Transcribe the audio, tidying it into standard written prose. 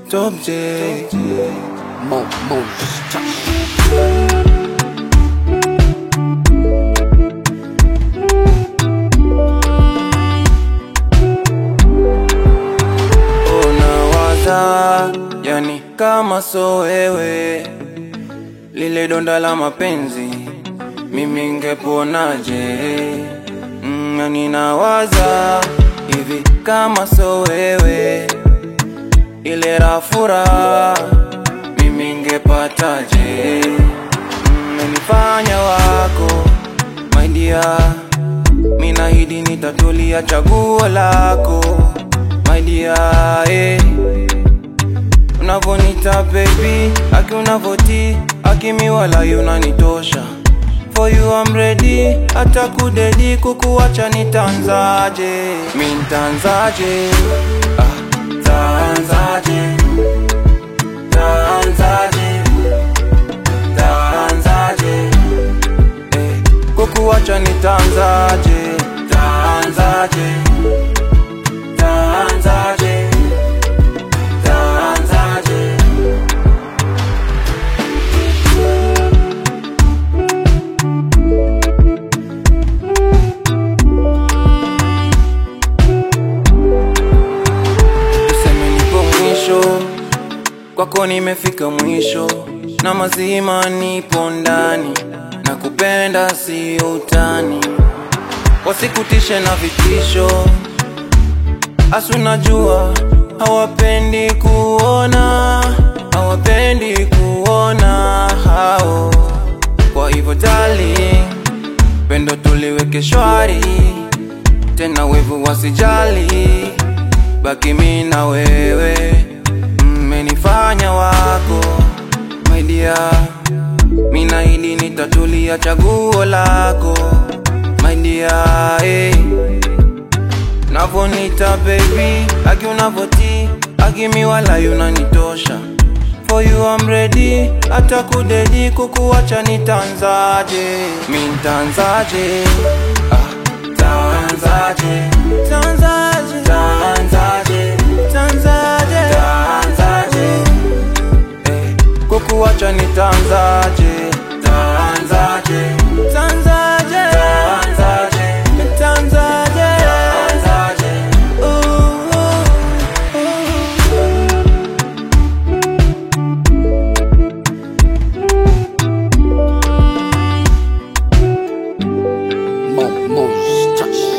Top J, unawaza yani kama so wewe, lile donda la mapenzi mimi ngeponaje? Yani nawaza hivi kama so wewe, ile rafura mimi ngepataje? Menifanya wako my dear, minahidi nitatulia chaguo lako my dear, unavonita baby, aki unavoti, aki miwala yunanitosha. For you I'm ready, hata kudedi kukuwacha nitanzaje? Mintanzaje? Tanzaje, tanzaje, tanzaje, kukuwacha nitanzaje? Tanzaje, tanzaje, tanzaje. Kwako nimefika mwisho, na mazima nipo ndani, na kupenda si utani, wasikutishe na vitisho. Asu najua hawapendi kuona, hawapendi kuona hao. Kwa hivyo darling, pendo tuliweke shwari, tena wevu wasijali, baki mimi na wewe. Menifanya wako my dear, minahidi nitatulia chaguo lako my dear, navonita baby, aki unavoti, aki miwala yunanitosha. For you I'm ready, hata kudedi kukuwacha nitanzaje? Mintanzaje? Tanzaje, tanzaje, tanzaje, tanzaje, kukuwacha nitanzaje? Tanzaje, tanzaje, tanzaje, tanzaje, tanzaje. Touch.